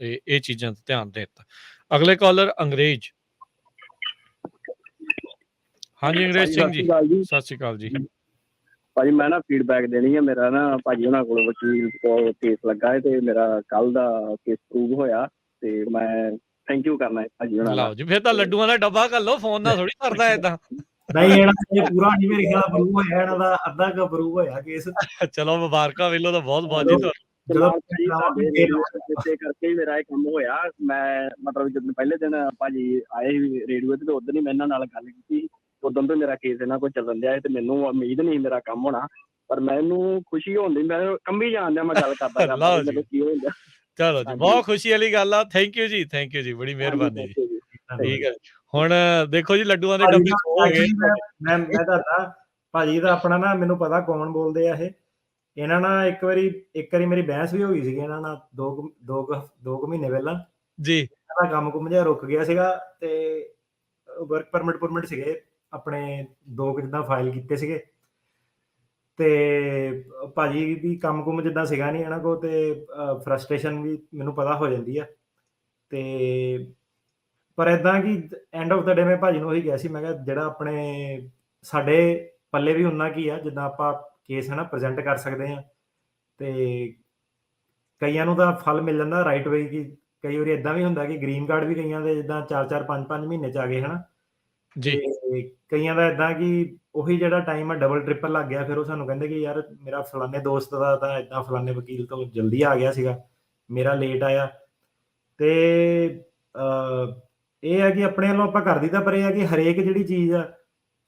ਇਹ ਚੀਜ਼ਾਂ ਤੇ ਧਿਆਨ ਦੇ ਦਿੱਤਾ। ਅਗਲੇ ਕਾਲਰ ਅੰਗਰੇਜ਼। ਹਾਂਜੀ ਅੰਗਰੇਜ਼ ਸਿੰਘ ਜੀ, ਸਤਿ ਸ਼੍ਰੀ ਅਕਾਲ ਜੀ। ਭਾਜੀ ਮੈਂ ਨਾ ਫੀਡਬੈਕ ਦੇਣੀ ਹੈ। ਮੇਰਾ ਨਾ ਭਾਜੀ ਉਹਨਾਂ ਕੋਲ ਵਕੀਲ ਕੋਲ ਕੇਸ ਲੱਗਾ ਹੈ ਤੇ ਮੇਰਾ ਕੱਲ ਦਾ ਕੇਸ ਪ੍ਰੂਵ ਹੋਇਆ ਤੇ ਮੈਂ ਥੈਂਕ ਯੂ ਕਰਨਾ ਹੈ ਭਾਜੀ ਉਹਨਾਂ ਦਾ। ਲਓ ਜੀ, ਫਿਰ ਤਾਂ ਲੱਡੂਆਂ ਦਾ ਡੱਬਾ ਕਰ ਲਓ, ਫੋਨ ਨਾਲ ਥੋੜੀ ਕਰਦਾ ਏਦਾਂ। ਨਹੀਂ ਇਹਨਾਂ ਪੂਰਾ ਨਹੀਂ ਮੇਰੇ ਖਿਆਲ ਅਪਰੂਵ ਹੋਇਆ, ਇਹਨਾਂ ਦਾ ਅੱਧਾ ਕੁ ਅਪਰੂਵ ਹੋਇਆ ਕੇਸ। ਚਲੋ ਮੁਬਾਰਕਾਂ ਵੇਲੋ ਤਾਂ ਬਹੁਤ ਬਹੁਤ ਜੀ ਜਦੋਂ ਜਿੱਤੇ ਕਰਕੇ ਹੀ ਮੇਰਾ ਇਹ ਕੰਮ ਹੋਇਆ। ਮੈਂ ਮਤਲਬ ਜਦੋਂ ਪਹਿਲੇ ਦਿਨ ਭਾਜੀ ਆਏ ਸੀ ਰੇਡੀਓ ਤੇ ਉਦੋਂ ਹੀ ਮੈਂ ਇਹਨਾਂ ਨਾਲ ਗੱਲ ਕੀਤੀ, ਉਦੋਂ ਤੋਂ ਮੇਰਾ ਕੇਸ ਇਹਨਾਂ ਕੋਲ ਚੱਲਣ ਡਿਆ ਤੇ ਮੈਨੂੰ ਉਮੀਦ ਨਹੀਂ ਮੇਰਾ ਕੰਮ ਹੋਣਾ, ਪਰ ਮੈਨੂੰ ਖੁਸ਼ੀ ਹੁੰਦੀ, ਮੈਂ ਕੰਬੀ ਜਾਣ ਡਿਆ, ਮੈਂ ਗੱਲ ਕਰਦਾ ਮੈਨੂੰ ਕੀ ਹੁੰਦਾ। ਚਲੋ ਜੀ, ਬਹੁਤ ਖੁਸ਼ੀ ਵਾਲੀ ਗੱਲ ਆ। ਥੈਂਕ ਯੂ ਜੀ, ਬੜੀ ਮਿਹਰਬਾਨੀ ਜੀ। ਠੀਕ ਹੈ, ਹੁਣ ਦੇਖੋ ਜੀ ਲੱਡੂਆਂ ਦੇ ਡੱਬੇ ਹੋ ਗਏ। ਮੈਂ ਦੱਸਦਾ ਭਾਜੀ ਦਾ ਆਪਣਾ ਨਾ, ਮੈਨੂੰ ਪਤਾ ਕੌਣ ਬੋਲਦੇ ਆ ਇਹ। ਇਹਨਾਂ ਨਾਲ ਇੱਕ ਵਾਰੀ ਮੇਰੀ ਬਹਿਸ ਵੀ ਹੋ ਗਈ ਸੀਗੀ ਇਹਨਾਂ ਨਾਲ ਦੋ ਮਹੀਨੇ ਪਹਿਲਾਂ ਜੀ। ਇਹਦਾ ਕੰਮ ਜਿਹਾ ਰੁਕ ਗਿਆ ਸੀਗਾ ਤੇ ਵਰਕ ਪਰਮਿਟ ਸੀਗੇ ਆਪਣੇ 2 ਜਿੱਦਾਂ ਫਾਈਲ ਕੀਤੇ ਸੀਗੇ ਤੇ ਭਾਜੀ ਵੀ ਕੰਮ ਜਿੱਦਾਂ ਸੀਗਾ ਨਹੀਂ ਇਹਨਾਂ ਕੋਲ ਤੇ ਫਰਸਟ੍ਰੇਸ਼ਨ ਵੀ ਮੈਨੂੰ ਪਤਾ ਹੋ ਜਾਂਦੀ ਆ। ਤੇ ਪਰ ਏਦਾਂ ਕਿ ਐਂਡ ਆਫ ਦਾ ਡੇ ਮੈਂ ਭਾਜੀ ਨੂੰ ਉਹੀ ਕਿਹਾ ਸੀ, ਮੈਂ ਕਿਹਾ ਜਿਹੜਾ ਆਪਣੇ ਸਾਡੇ ਪੱਲੇ ਵੀ ਉਨਾ ਕੀ ਆ ਜਿੱਦਾਂ ਆਪਾਂ ਕੇਸ ਹੈ ਨਾ ਪ੍ਰੈਜ਼ੈਂਟ ਕਰ ਸਕਦੇ ਹਾਂ। ਤੇ ਕਈਆਂ ਨੂੰ ਤਾਂ ਫਲ ਮਿਲ ਜਾਂਦਾ ਰਾਈਟ ਵੇ, ਕਿ ਕਈ ਵਾਰੀ ਏਦਾਂ ਵੀ ਹੁੰਦਾ ਕਿ ਗ੍ਰੀਨ ਕਾਰਡ ਵੀ ਕਈਆਂ ਦੇ ਜਿੱਦਾਂ 4-4 5-5 ਮਹੀਨੇ 'ਚ ਆ ਗਏ, ਹੈ ਨਾ। ਜੀ। ਤੇ ਕਈਆਂ ਦਾ ਇਦਾਂ ਕਿ ਉਹੀ ਜਿਹੜਾ ਟਾਈਮ ਆ ਡਬਲ ਟ੍ਰਿਪਲ ਲੱਗ ਗਿਆ, ਫਿਰ ਉਹ ਸਾਨੂੰ ਕਹਿੰਦੇ ਕਿ ਯਾਰ ਮੇਰਾ ਫਲਾਣੇ ਦੋਸਤ ਦਾ ਤਾਂ ਇਦਾਂ ਫਲਾਣੇ ਵਕੀਲ ਤੋਂ ਜਲਦੀ ਆ ਗਿਆ ਸੀਗਾ, ਮੇਰਾ ਲੇਟ ਆਇਆ। ਤੇ ਇਹ ਹੈ ਕਿ ਆਪਣੇ ਵੱਲੋਂ ਆਪਾਂ ਕਰ ਦਿੱਤਾ, ਪਰ ਇਹ ਹੈ ਕਿ ਹਰੇਕ ਜਿਹੜੀ ਚੀਜ਼ ਆ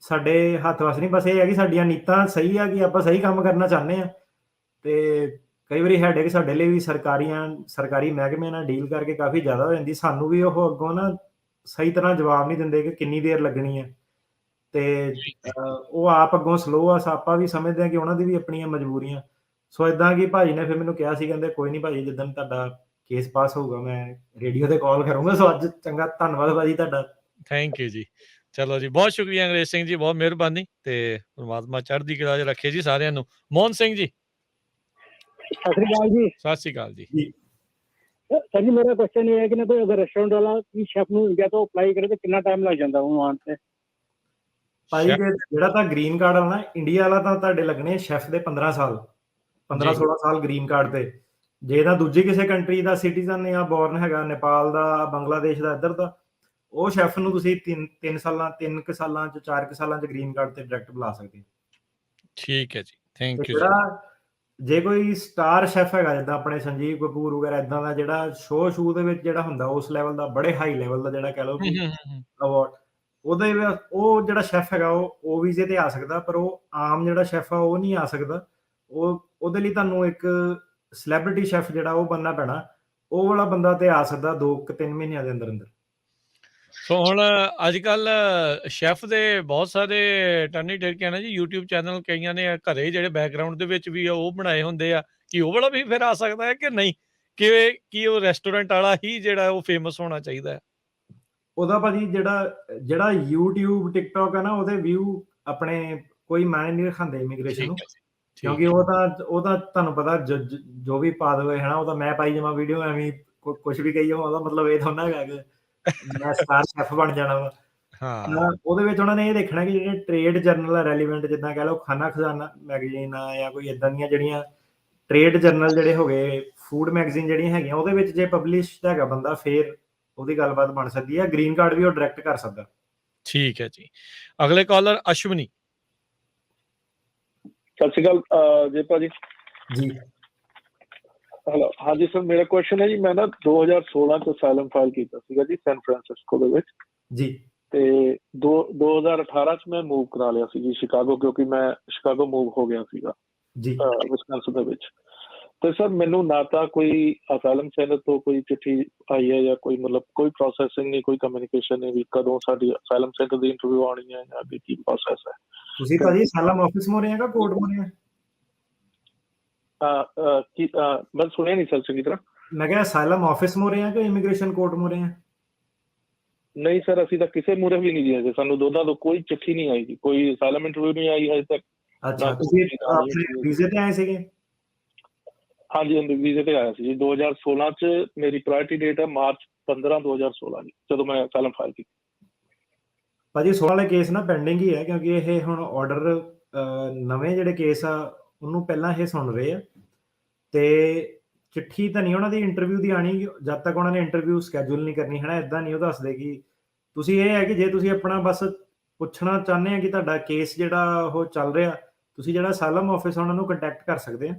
ਸਾਡੇ ਹੱਥ ਵੱਸ ਨਹੀਂ, ਬਸ ਇਹ ਹੈ ਕਿ ਸਾਡੀਆਂ ਨੀਤਾਂ ਸਹੀ ਆ, ਕਿ ਆਪਾਂ ਸਹੀ ਕੰਮ ਕਰਨਾ ਚਾਹੁੰਦੇ ਆ। ਤੇ ਕਈ ਵਾਰੀ ਹੈਡੇਕ ਸਾਡੇ ਲਈ ਵੀ ਸਰਕਾਰੀ ਮਹਿਕਮੇ ਨਾਲ ਡੀਲ ਕਰਕੇ ਕਾਫੀ ਜ਼ਿਆਦਾ ਹੋ ਜਾਂਦੀ, ਸਾਨੂੰ ਵੀ ਉਹ ਅੱਗੋਂ ਨਾ ਸਹੀ ਤਰ੍ਹਾਂ ਜਵਾਬ ਨਹੀਂ ਦਿੰਦੇ ਕਿ ਕਿੰਨੀ ਦੇਰ ਲੱਗਣੀ ਹੈ। ਤੇ ਉਹ ਆਪ ਅੱਗੋਂ ਸਲੋ ਆ, ਆਪਾਂ ਵੀ ਸਮਝਦੇ ਆ ਕਿ ਉਹਨਾਂ ਦੀ ਵੀ ਆਪਣੀਆਂ ਮਜਬੂਰੀਆਂ। ਸੋ ਇਦਾਂ ਕਿ ਭਾਜੀ ਨੇ ਫਿਰ ਮੈਨੂੰ ਕਿਹਾ ਸੀ, ਕਹਿੰਦੇ ਕੋਈ ਨਹੀਂ ਭਾਜੀ, ਜਿੱਦਣ ਤੁਹਾਡਾ ਕੇਸ ਪਾਸ ਹੋਊਗਾ ਮੈਂ ਰੇਡੀਓ ਤੇ ਕਾਲ ਕਰੂੰਗਾ। ਸੋ ਅੱਜ ਚੰਗਾ ਧੰਨਵਾਦ ਭਾਜੀ ਤੁਹਾਡਾ। ਥੈਂਕ ਯੂ ਜੀ। ਚਲੋ ਜੀ, ਬਹੁਤ ਸ਼ੁਕਰੀਆ ਅੰਗਰੇਜ਼ ਸਿੰਘ ਜੀ, ਬਹੁਤ ਮਿਹਰਬਾਨੀ, ਤੇ ਪ੍ਰਮਾਤਮਾ ਚੜ੍ਹਦੀ ਕਲਾ 'ਚ ਰੱਖੇ ਜੀ ਸਾਰਿਆਂ ਨੂੰ। ਮੋਹਨ ਸਿੰਘ ਜੀ, सत श्रीकाल जी। ਸਤਿ ਸ਼੍ਰੀ ਅਕਾਲ ਜੀ। सर जी मेरा क्वेश्चन ये है कि ना कोई अगर रेस्टोरेंट वाला की शेफ ਨੂੰ ਇੰਡੀਆ ਤੋਂ ਅਪਲਾਈ ਕਰੇ ਤਾਂ ਕਿੰਨਾ ਟਾਈਮ ਲੱਗ ਜਾਂਦਾ ਉਹਨੂੰ ਆਉਣ ਤੇ? ਭਾਈ ਜਿਹੜਾ ਤਾਂ ਗ੍ਰੀਨ ਕਾਰਡ ਆਉਣਾ ਇੰਡੀਆ ਵਾਲਾ, ਤਾਂ ਤੁਹਾਡੇ ਲੱਗਣੇ ਸ਼ੈਫ ਦੇ 15 ਸਾਲ 15-16 ਸਾਲ ਗ੍ਰੀਨ ਕਾਰਡ ਤੇ। ਜੇ ਤਾਂ ਦੂਜੀ ਕਿਸੇ ਕੰਟਰੀ ਦਾ ਸਿਟੀਜ਼ਨ ਜਾਂ ਬੋਰਨ ਹੈਗਾ, ਨੇਪਾਲ ਦਾ, ਬੰਗਲਾਦੇਸ਼ ਦਾ, ਇੱਧਰ ਦਾ, ਉਹ ਸ਼ੈਫ ਨੂੰ ਤੁਸੀਂ 3 ਸਾਲਾਂ 4 ਸਾਲਾਂ ਚ ਗ੍ਰੀਨ ਕਾਰਡ ਤੇ ਡਾਇਰੈਕਟ ਬੁਲਾ ਸਕਦੇ ਹੋ। ਠੀਕ ਹੈ ਜੀ, ਥੈਂਕ ਯੂ। ਜਿਹੜਾ ਜੇ ਕੋਈ ਸਟਾਰ ਸ਼ੈਫ ਹੈਗਾ, ਜਿੱਦਾਂ ਆਪਣੇ ਸੰਜੀਵ ਕਪੂਰ ਵਗੈਰਾ, ਇਦਾਂ ਦਾ ਜਿਹੜਾ ਸ਼ੋਅ ਦੇ ਵਿੱਚ ਜਿਹੜਾ ਹੁੰਦਾ ਉਸ ਲੈਵਲ ਦਾ, ਬੜੇ ਹਾਈ ਲੈਵਲ ਦਾ, ਜਿਹੜਾ ਕਹਿ ਲਓ ਕਿ ਅਵਾਰਡ, ਉਹ ਜਿਹੜਾ ਸ਼ੈਫ ਹੈਗਾ ਉਹ ਵੀਜ਼ੇ ਤੇ ਆ ਸਕਦਾ, ਪਰ ਉਹ ਆਮ ਜਿਹੜਾ ਸ਼ੈਫ ਆ ਉਹ ਨਹੀਂ ਆ ਸਕਦਾ। ਉਹਦੇ ਲਈ ਤੁਹਾਨੂੰ ਇੱਕ ਸੈਲੇਬ੍ਰਿਟੀ ਸ਼ੈਫ ਜਿਹੜਾ ਉਹ ਬਣਨਾ ਪੈਣਾ, ਉਹ ਵਾਲਾ ਬੰਦਾ ਤੇ ਆ ਸਕਦਾ 2-3 ਮਹੀਨਿਆਂ ਦੇ ਅੰਦਰ ਅੰਦਰ। ਸੋ ਹੁਣ ਅੱਜ ਕੱਲ ਸ਼ੈਫ ਦੇ ਬਹੁਤ ਸਾਰੇ ਟਰਨੀ ਟੇਕੇ ਨਾ ਜੀ, YouTube ਚੈਨਲ ਕਈਆਂ ਨੇ ਘਰੇ ਜਿਹੜੇ ਬੈਕਗ੍ਰਾਉਂਡ ਦੇ ਵਿੱਚ ਵੀ ਉਹ ਬਣਾਏ ਹੁੰਦੇ ਆ, ਕਿ ਉਹ ਵਾਲਾ ਵੀ ਫਿਰ ਆ ਸਕਦਾ ਹੈ ਕਿ ਨਹੀਂ, ਕਿ ਉਹ ਰੈਸਟੋਰੈਂਟ ਵਾਲਾ ਹੀ ਜਿਹੜਾ ਉਹ ਫੇਮਸ ਹੋਣਾ ਚਾਹੀਦਾ ਹੈ? ਉਹਦਾ ਭਾਜੀ ਜਿਹੜਾ YouTube TikTok ਹੈ ਨਾ, ਉਹਦੇ ਵਿਊ ਆਪਣੇ ਕੋਈ ਮਾਇਨੇ ਨਹੀਂ ਰਖਾਉਂਦੇ ਇਮੀਗ੍ਰੇਸ਼ਨ ਨੂੰ, ਕਿਉਂਕਿ ਉਹ ਤਾਂ ਤੁਹਾਨੂੰ ਪਤਾ ਜੋ ਵੀ ਪਾ ਦੇਵੇ ਹੈ ਨਾ, ਉਹ ਤਾਂ ਮੈਂ ਪਾਈ ਜਾਵਾਂ ਵੀਡੀਓ, ਐਵੇਂ ਕੁਝ ਵੀ ਕਹੀ ਜਾਵਾਂ, ਉਹਦਾ ਮਤਲਬ ਇਹ ਥੋੜਾ ਹੈਗਾ ਕਿ ਮੈਂ ਸਟਾਰ ਸ਼ੈਫ ਬਣ ਜਾਣਾ ਵਾ। ਹਾਂ, ਉਹਦੇ ਵਿੱਚ ਉਹਨਾਂ ਨੇ ਇਹ ਦੇਖਣਾ ਕਿ ਜਿਹੜੇ ਟ੍ਰੇਡ ਜਰਨਲ ਆ ਰੈਲੀਵੈਂਟ, ਜਿੱਦਾਂ ਕਹਿ ਲਓ ਖਾਨਾ ਖਜ਼ਾਨਾ ਮੈਗਜ਼ੀਨ ਆ, ਜਾਂ ਕੋਈ ਇਦਾਂ ਦੀਆਂ ਜਿਹੜੀਆਂ ਟ੍ਰੇਡ ਜਰਨਲ ਜਿਹੜੇ ਹੋ ਗਏ, ਫੂਡ ਮੈਗਜ਼ੀਨ ਜਿਹੜੀਆਂ ਹੈਗੀਆਂ, ਉਹਦੇ ਵਿੱਚ ਜੇ ਪਬਲਿਸ਼ਡ ਹੈਗਾ ਬੰਦਾ, ਫਿਰ ਉਹਦੀ ਗੱਲਬਾਤ ਬਣ ਸਕਦੀ ਹੈ। ਗ੍ਰੀਨ ਕਾਰਡ ਵੀ ਉਹ ਡਾਇਰੈਕਟ ਕਰ ਸਕਦਾ। ਠੀਕ ਹੈ ਜੀ। ਅਗਲੇ ਕਾਲਰ ਅਸ਼ਵਨੀ। ਸਤਿ ਸ਼੍ਰੀ ਅਕਾਲ ਜੀ ਭਾਜੀ। ਜੀ ਹੈਲੋ, ਹਾਂਜੀ ਸਰ, ਮੇਰਾ ਕੁਐਸਚਨ ਹੈ ਜੀ, ਮੈਂ ਨਾ 2016 ਚ ਅਸਾਈਲਮ ਫਾਈਲ ਕੀਤਾ ਸੀਗਾ ਜੀ ਸੈਨ ਫਰਾਂਸਿਸਕੋ ਦੇ ਵਿੱਚ ਜੀ, ਤੇ 2018 ਚ ਮੈਂ ਮੂਵ ਕਰਾ ਲਿਆ ਸੀ ਜੀ ਸ਼ਿਕਾਗੋ, ਕਿਉਂਕਿ ਮੈਂ ਸ਼ਿਕਾਗੋ ਮੂਵ ਹੋ ਗਿਆ ਸੀਗਾ ਜੀ, ਵਿਸਕੌਨਸਿਨ ਦੇ ਵਿੱਚ। ਤੇ ਸਰ ਮੈਨੂੰ ਨਾ ਤਾਂ ਕੋਈ ਅਸਾਈਲਮ ਸੈਂਟਰ ਤੋਂ ਕੋਈ ਚਿੱਠੀ ਆਈ ਹੈ, ਜਾਂ ਕੋਈ ਮਤਲਬ ਕੋਈ ਪ੍ਰੋਸੈਸਿੰਗ ਨਹੀਂ, ਕੋਈ ਕਮਿਊਨੀਕੇਸ਼ਨ ਨਹੀਂ ਵੀ ਕਦੋਂ ਸਾਡੀ ਅਸਾਈਲਮ ਸੈਂਟਰ ਦੀ ਇੰਟਰਵਿਊ ਆਉਣੀ ਹੈ, ਜਾਂ ਅੱਗੇ ਕੀ ਪ੍ਰੋਸੈਸ ਹੈ। ਤੁਸੀਂ ਭਾਜੀ ਅਸਾਈਲਮ ਆਫਿਸ ਮੋਰੇ ਆ ਕਿ ਕੋਰਟ ਮੋਰੇ ਆ? ਮੈਂ ਸੁਣਿਆ ਨਹੀਂ ਸਰ ਚੰਗੀ ਤਰ੍ਹਾਂ। ਮੈਂ ਕਿਹਾ ਅਸਾਈਲਮ ਆਫਿਸ ਮੋਰੇ ਆ ਕਿ ਇਮੀਗ੍ਰੇਸ਼ਨ ਕੋਰਟ ਮੋਰੇ ਆ? ਨਹੀਂ ਸਰ, ਅਸੀਂ ਤਾਂ ਕਿਸੇ ਮੂਹਰੇ ਵੀ ਨਹੀਂ ਜੀ, ਸਾਨੂੰ ਦੋਨਾਂ ਤੋਂ ਕੋਈ ਚਿੱਠੀ ਨਹੀਂ ਆਈ ਜੀ, ਕੋਈ ਅਸਾਈਲਮ ਇੰਟਰਵਿਊ ਨਹੀਂ ਆਈ ਹਜੇ ਤੱਕ। ਅੱਛਾ, ਤੁਸੀਂ ਆਪਣੇ ਵੀਜ਼ੇ ਤੇ ਆਏ ਸੀਗੇ? ਹਾਂਜੀ ਹਾਂਜੀ, ਵੀਜ਼ੇ ਤੇ ਆਇਆ ਸੀ ਜੀ 2016 ਚ। ਮੇਰੀ ਪ੍ਰਾਇੋਰਟੀ ਡੇਟ ਹੈ ਮਾਰਚ 15 2016 ਜੀ, ਜਦੋਂ ਮੈਂ ਅਸਾਈਲਮ ਫਾਈਲ ਕੀਤੀ। ਭਾਜੀ 16 ਵਾਲੇ ਕੇਸ ਨਾ ਪੈਂਡਿੰਗ ਹੀ ਹੈ, ਕਿਉਂਕਿ ਇਹ ਹੁਣ ਆਰਡਰ ਨਵੇਂ ਜਿਹੜੇ ਕੇਸ ਆ ਉਹਨੂੰ ਪਹਿਲਾਂ ਇਹ ਸੁਣ ਰਹੇ ਆ, ਤੇ ਚਿੱਠੀ ਤਾਂ ਨਹੀਂ ਉਹਨਾਂ ਦੀ ਇੰਟਰਵਿਊ ਦੀ ਆਣੀ ਜਦ ਤੱਕ ਉਹਨਾਂ ਨੇ ਇੰਟਰਵਿਊ ਸਕੈਜੂਲ ਨਹੀਂ ਕਰਨੀ ਹੈ ਨਾ। ਇਦਾਂ ਨਹੀਂ ਉਹ ਦੱਸਦੇ ਕਿ ਤੁਸੀਂ, ਇਹ ਹੈ ਕਿ ਜੇ ਤੁਸੀਂ ਆਪਣਾ ਬਸ ਪੁੱਛਣਾ ਚਾਹੁੰਦੇ ਆ ਕਿ ਤੁਹਾਡਾ ਕੇਸ ਜਿਹੜਾ ਉਹ ਚੱਲ ਰਿਹਾ, ਤੁਸੀਂ ਜਿਹੜਾ ਅਸਾਈਲਮ ਆਫਿਸ ਉਹਨਾਂ ਨੂੰ ਕੰਟੈਕਟ ਕਰ ਸਕਦੇ ਆ,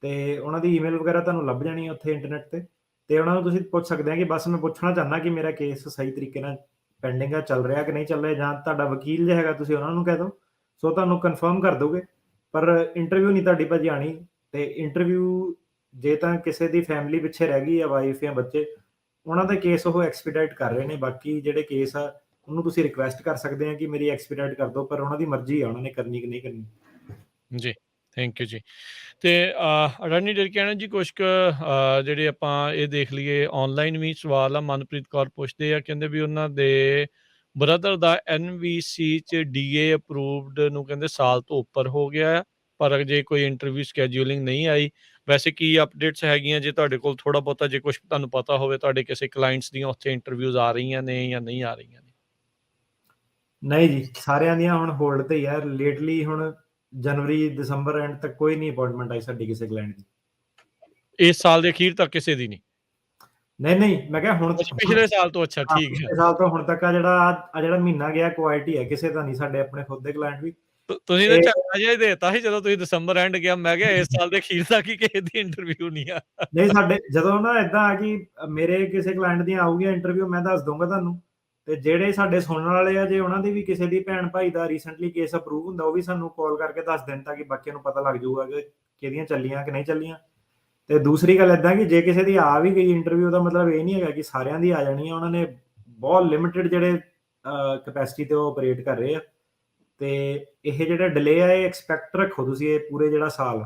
ਤੇ ਉਹਨਾਂ ਦੀ ਈਮੇਲ ਵਗੈਰਾ ਤੁਹਾਨੂੰ ਲੱਭ ਜਾਣੀ ਹੈ ਉੱਥੇ ਇੰਟਰਨੈਟ ਤੇ ਉਹਨਾਂ ਨੂੰ ਤੁਸੀਂ ਪੁੱਛ ਸਕਦੇ ਆ ਕਿ ਬਸ ਮੈਂ ਪੁੱਛਣਾ ਚਾਹੁੰਦਾ ਕਿ ਮੇਰਾ ਕੇਸ ਸਹੀ ਤਰੀਕੇ ਨਾਲ ਪੈਂਡਿੰਗ ਆ, ਚੱਲ ਰਿਹਾ ਕਿ ਨਹੀਂ ਚੱਲ ਰਿਹਾ, ਜਾਂ ਤੁਹਾਡਾ ਵਕੀਲ ਜੇ ਹੈਗਾ ਤੁਸੀਂ ਉਹਨਾਂ ਨੂੰ ਕਹਿ ਦਿਓ, ਸੋ ਤੁਹਾਨੂੰ ਕਨਫਰਮ ਕਰ ਦੋਗੇ। ਪਰ ਇੰਟਰਵਿਊ ਨਹੀਂ ਤੁਹਾਡੀ ਭਾਜੀ ਆਣੀ। ਤੇ ਇੰਟਰਵਿਊ ਜੇ ਤਾਂ ਕਿਸੇ ਦੀ ਫੈਮਿਲੀ ਪਿੱਛੇ ਰਹਿ ਗਈ ਆ, ਵਾਈਫ ਜਾਂ ਬੱਚੇ, ਉਹਨਾਂ ਦੇ ਕੇਸ ਉਹ ਐਕਸਪੀਡਾਈਟ ਕਰ ਰਹੇ ਨੇ। ਬਾਕੀ ਜਿਹੜੇ ਕੇਸ ਆ ਉਹਨੂੰ ਤੁਸੀਂ ਰਿਕੁਐਸਟ ਕਰ ਸਕਦੇ ਆ ਕਿ ਮੇਰੀ ਐਕਸਪੀਡਾਈਟ ਕਰ ਦਿਓ, ਪਰ ਉਹਨਾਂ ਦੀ ਮਰਜ਼ੀ ਆ ਉਹਨਾਂ ਨੇ ਕਰਨੀ ਕਿ ਨਹੀਂ ਕਰਨੀ। ਜੀ, ਥੈਂਕ ਯੂ ਜੀ। ਤੇ ਅਟਾਰਨੀ ਡਿਰਕੈਨਾ ਜੀ, ਕੁਛ ਕੁ ਜਿਹੜੇ ਆਪਾਂ ਇਹ ਦੇਖ ਲਈਏ, ਆਨਲਾਈਨ ਵੀ ਸਵਾਲ ਆ। ਮਨਪ੍ਰੀਤ ਕੌਰ ਪੁੱਛਦੇ ਆ, ਕਹਿੰਦੇ ਵੀ ਉਹਨਾਂ ਦੇ ਬ੍ਰਦਰ ਦਾ NVC ਚ DA ਅਪਰੂਵਡ ਨੂੰ ਕਹਿੰਦੇ ਸਾਲ ਤੋਂ ਉੱਪਰ ਹੋ ਗਿਆ ਆ, ਪਰ ਅਜੇ ਕੋਈ ਇੰਟਰਵਿਊ ਸਕੈਜੂਲਿੰਗ ਨਹੀਂ ਆਈ। ਵੈਸੇ ਕੀ ਅਪਡੇਟਸ ਹੈਗੀਆਂ ਜੇ ਤੁਹਾਡੇ ਕੋਲ ਥੋੜਾ ਬਹੁਤਾ, ਜੇ ਕੁਝ ਤੁਹਾਨੂੰ ਪਤਾ ਹੋਵੇ, ਤੁਹਾਡੇ ਕਿਸੇ ਕਲਾਇੰਟਸ ਦੀਆਂ ਉੱਥੇ ਇੰਟਰਵਿਊਜ਼ ਆ ਰਹੀਆਂ ਨੇ ਜਾਂ ਨਹੀਂ ਆ ਰਹੀਆਂ ਨੇ? ਨਹੀਂ ਜੀ, ਸਾਰਿਆਂ ਦੀਆਂ ਹੁਣ ਹੋਲਡ ਤੇ ਹੀ ਆ। ਲੇਟਲੀ ਹੁਣ ਜਨਵਰੀ ਦਸੰਬਰ ਐਂਡ ਤੱਕ ਕੋਈ ਨਹੀਂ ਅਪਾਇੰਟਮੈਂਟ ਆਈ ਸਾਡੀ ਕਿਸੇ ਕਲਾਇੰਟ ਦੀ। ਇਸ ਸਾਲ ਦੇ ਅਖੀਰ ਤੱਕ ਕਿਸੇ ਦੀ ਨਹੀਂ? ਨਹੀਂ ਮੈਂ ਕਿਹਾ ਹੁਣ ਅੱਛਾ ਪਿਛਲੇ ਸਾਲ ਤੋਂ, ਅੱਛਾ ਹਾਂ, ਠੀਕ ਹੈ। ਪਿਛਲੇ ਸਾਲ ਤੋਂ ਹੁਣ ਤੱਕ ਆ ਜਿਹੜਾ ਮਹੀਨਾ ਗਿਆ ਕੁਆਲਿਟੀ ਹੈ, ਕਿਸੇ ਦਾ ਨਹੀਂ, ਸਾਡੇ ਆਪਣੇ ਖੁਦ ਦੇ ਕਲਾਇੰਟ ਵੀ। ਤੁਸੀਂ ਤਾਂ ਝਟਕਾ ਜਿਹਾ ਹੀ ਦੇਤਾ ਸੀ ਜਦੋਂ ਤੁਸੀਂ ਦਸੰਬਰ ਐਂਡ ਗਿਆ, ਮੈਂ ਕਿਹਾ ਇਸ ਸਾਲ ਦੇ ਅਖੀਰ ਤੱਕ ਹੀ ਕਿਸੇ ਦੀ ਇੰਟਰਵਿਊ ਨਹੀਂ ਆ। ਨਹੀਂ ਸਾਡੇ ਜਦੋਂ ਨਾ ਏਦਾਂ ਆ ਕਿ ਮੇਰੇ ਕਿਸੇ ਕਲਾਇੰਟ ਦੀਆਂ ਆਊਗੀਆਂ ਇੰਟਰਵਿਊ, ਮੈਂ ਦੱਸ ਦੂੰਗਾ ਤੁਹਾਨੂੰ। ਤੇ ਜਿਹੜੇ ਸਾਡੇ ਸੁਣਨ ਵਾਲੇ ਆ, ਜੇ ਉਹਨਾਂ ਦੀ ਵੀ ਕਿਸੇ ਦੀ ਭੈਣ ਭਾਈ ਦਾ ਰੀਸੈਂਟਲੀ ਕੇਸ ਅਪਰੂਵ ਹੁੰਦਾ, ਉਹ ਵੀ ਸਾਨੂੰ ਕਾਲ ਕਰਕੇ ਦੱਸ ਦੇਣ, ਤਾਂ ਕਿ ਬਾਕੀਆਂ ਨੂੰ ਪਤਾ ਲੱਗ ਜਾਊਗਾ ਕਿ ਕਿਹਦੀਆਂ ਚੱਲੀਆਂ ਕਿ ਨਹੀਂ ਚੱਲੀਆਂ। ਤੇ ਦੂਸਰੀ ਗੱਲ ਏਦਾਂ ਕਿ ਜੇ ਕਿਸੇ ਦੀ ਆ ਵੀ ਗਈ ਇੰਟਰਵਿਊ, ਦਾ ਮਤਲਬ ਇਹ ਨਹੀਂ ਹੈਗਾ ਕਿ ਸਾਰਿਆਂ ਦੀ ਆ ਜਾਣੀ ਹੈ। ਉਹਨਾਂ ਨੇ ਬਹੁਤ ਲਿਮਿਟਿਡ ਜਿਹੜੇ ਕੈਪੈਸਿਟੀ ਤੇ ਉਹ ਆਪਰੇਟ ਕਰ ਰਹੇ ਆ। ਤੇ ਇਹ ਜਿਹੜਾ ਡਿਲੇ ਆ, ਇਹ ਐਕਸਪੈਕਟ ਰੱਖੋ ਤੁਸੀਂ, ਇਹ ਪੂਰੇ ਜਿਹੜਾ ਸਾਲ